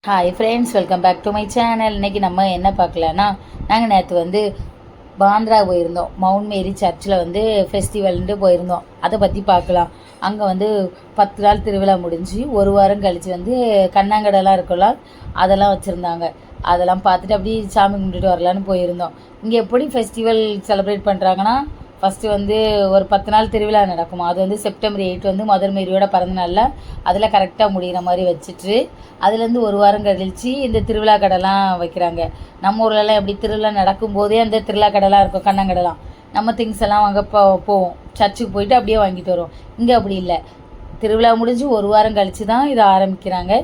Hi friends, welcome back to my channel. இன்றைக்கி நம்ம என்ன பார்க்கலான்னா, நாங்கள் நேற்று வந்து பாந்திரா போயிருந்தோம். மவுண்ட் மேரி சர்ச்சில் வந்து ஃபெஸ்டிவல்ன்ட்டு போயிருந்தோம். அதை பற்றி பார்க்கலாம். அங்கே வந்து 10 நாள் திருவிழா முடிஞ்சு ஒரு வாரம் கழித்து வந்து கண்ணாங்கடெல்லாம் இருக்குல்ல, அதெல்லாம் வச்சுருந்தாங்க. அதெல்லாம் பார்த்துட்டு அப்படியே சாமி கும்பிட்டுட்டு வரலான்னு போயிருந்தோம். இங்கே எப்படி ஃபெஸ்டிவல் செலிப்ரேட் பண்ணுறாங்கன்னா, ஃபஸ்ட்டு வந்து ஒரு 10 நாள் திருவிழா நடக்கும். அது வந்து செப்டம்பர் 8 வந்து மதர் மேரியோட பிறந்த நாளில் அதில் கரெக்டாக முடிகிற மாதிரி வச்சுட்டு, அதுலேருந்து ஒரு வாரம் கழித்து இந்த திருவிழா கடைலாம் வைக்கிறாங்க. நம்ம ஊர்லலாம் எப்படி திருவிழா நடக்கும்போதே அந்த திருவிழா கடைலாம் இருக்கும், கண்ணங்கடைலாம். நம்ம திங்ஸ் எல்லாம் வாங்க போவோம், சர்ச்சுக்கு போயிட்டு அப்படியே வாங்கிட்டு வரோம். இங்கே அப்படி இல்லை. திருவிழா முடிஞ்சு ஒரு வாரம் கழித்து தான் இதை ஆரம்பிக்கிறாங்க.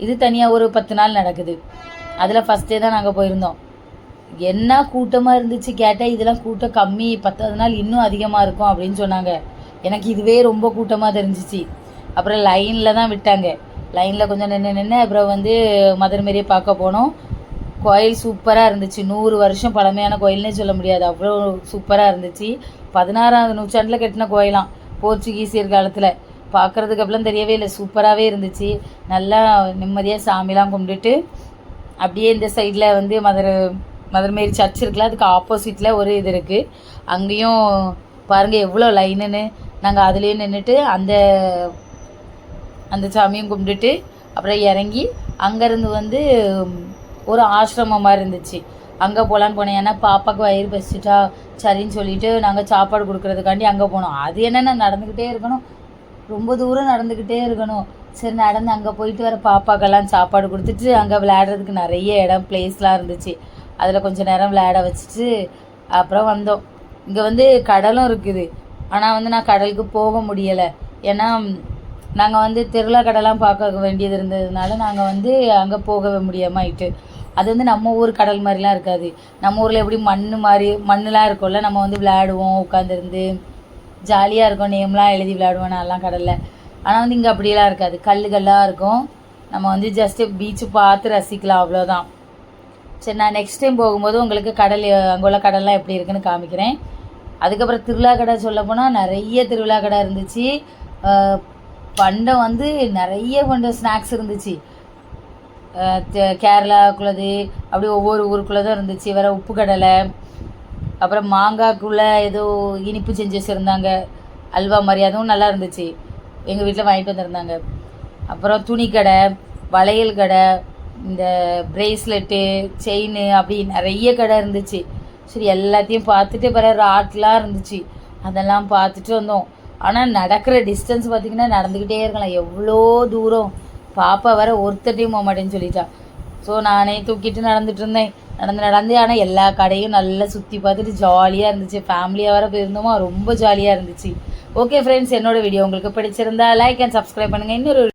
இது தனியாக ஒரு 10 நாள் நடக்குது. அதில் ஃபஸ்ட்டே தான் நாங்கள் போயிருந்தோம். என்ன கூட்டமாக இருந்துச்சு. கேட்டால் இதெல்லாம் கூட்டம் கம்மி, 10வது நாள் இன்னும் அதிகமாக இருக்கும் அப்படின்னு சொன்னாங்க. எனக்கு இதுவே ரொம்ப கூட்டமாக தெரிஞ்சிச்சு. அப்புறம் லைனில் தான் விட்டாங்க. லைனில் கொஞ்சம் நின்று அப்புறம் வந்து மதர் மேரியை பார்க்க போனோம். கோயில் சூப்பராக இருந்துச்சு. 100 வருஷம் பழமையான கோயில்னே சொல்ல முடியாது, அவ்வளோ சூப்பராக இருந்துச்சு. 16ஆம் நூற்றாண்டில் கட்டின கோயிலாம், போர்ச்சுகீசியர் காலத்தில். பார்க்குறதுக்கு அப்படிலாம் தெரியவே இல்லை, சூப்பராகவே இருந்துச்சு. நல்லா நிம்மதியாக சாமிலாம் கும்பிட்டுட்டு அப்படியே இந்த சைடில் வந்து மதர் மேரி சர்ச் இருக்குல்ல, அதுக்கு ஆப்போசிட்டில் ஒரு இது இருக்குது. அங்கேயும் பாருங்கள் எவ்வளோ லைனுன்னு. நாங்கள் அதுலேயே நின்றுட்டு அந்த சாமியும் கும்பிட்டுட்டு அப்புறம் இறங்கி அங்கேருந்து வந்து ஒரு ஆசிரமம் மாதிரி இருந்துச்சு, அங்கே போகலான்னு போனேன். ஏன்னா பாப்பாவுக்கு வயிறு பசிச்சுட்டா சரின்னு சொல்லிவிட்டு நாங்கள் சாப்பாடு கொடுக்குறதுக்காண்டி அங்கே போனோம். அது என்னென்னா நடந்துக்கிட்டே இருக்கணும், ரொம்ப தூரம் நடந்துக்கிட்டே இருக்கணும். சரி நடந்து அங்கே போயிட்டு வர பாப்பாக்கெல்லாம் சாப்பாடு கொடுத்துட்டு அங்கே விளையாடுறதுக்கு நிறைய இடம் பிளேஸ்லாம் இருந்துச்சு. அதில் கொஞ்சம் நேரம் விளையாட வச்சுட்டு அப்புறம் வந்தோம். இங்கே வந்து கடலும் இருக்குது, ஆனால் வந்து நான் கடலுக்கு போக முடியலை. ஏன்னா நாங்கள் வந்து திருவிழா கடலாம் பார்க்க வேண்டியது இருந்ததுனால நாங்கள் வந்து அங்கே போக முடியாமல் ஆயிட்டு. அது வந்து நம்ம ஊர் கடல் மாதிரிலாம் இருக்காது. நம்ம ஊரில் எப்படி மண்ணெலாம் இருக்கும்ல, நம்ம வந்து விளையாடுவோம், உட்காந்துருந்து ஜாலியாக இருக்கும், நேம்லாம் எழுதி விளையாடுவோம் நான்லாம் கடலில். ஆனால் வந்து இங்கே அப்படியெல்லாம் இருக்காது, கல்லுகள்லாம் இருக்கும். நம்ம வந்து ஜஸ்ட்டு பீச்சு பார்த்து ரசிக்கலாம், அவ்வளோதான். சரி, நான் நெக்ஸ்ட் டைம் போகும்போது உங்களுக்கு அங்கே உள்ள கடல்லாம் எப்படி இருக்குன்னு காமிக்கிறேன். அதுக்கப்புறம் திருவிழா கடை சொல்ல போனால் நிறைய திருவிழா கடை இருந்துச்சு. பண்டம் வந்து நிறைய பண்டம் ஸ்நாக்ஸ் இருந்துச்சு. கேரளாக்குள்ளது அப்படி ஒவ்வொரு ஊருக்குள்ளே தான் இருந்துச்சு. வேறு உப்பு கடலை, அப்புறம் மாங்காய்க்குள்ளே ஏதோ இனிப்பு செஞ்சு வச்சுருந்தாங்க, அல்வா மாதிரி, அதுவும் நல்லா இருந்துச்சு. எங்கள் வீட்டில் வாங்கிட்டு வந்திருந்தாங்க. அப்புறம் துணி கடை, வளையல் கடை, இந்த ப்ரேஸ்லெட்டு, செயின், அப்படி நிறைய கடை இருந்துச்சு. சரி எல்லாத்தையும் பார்த்துட்டு பிறகு ராட்லாம் இருந்துச்சு, அதெல்லாம் பார்த்துட்டு வந்தோம். ஆனால் நடக்கிற டிஸ்டன்ஸ் பார்த்திங்கன்னா நடந்துக்கிட்டே இருக்கலாம், எவ்வளோ தூரம். பாப்பா வேற ஒருத்தட்டையும் போக மாட்டேன்னு சொல்லிட்டா. ஸோ நானே தூக்கிட்டு நடந்துட்டு இருந்தேன். நடந்து ஆனால் எல்லா கடையும் நல்லா சுற்றி பார்த்துட்டு ஜாலியாக இருந்துச்சு. ஃபேமிலியாக வேறு போயிருந்தோமா, ரொம்ப ஜாலியாக இருந்துச்சு. ஓகே ஃப்ரெண்ட்ஸ், என்னோடய வீடியோ உங்களுக்கு பிடிச்சிருந்தா லைக் அண்ட் சப்ஸ்கிரைப் பண்ணுங்கள். இன்னொரு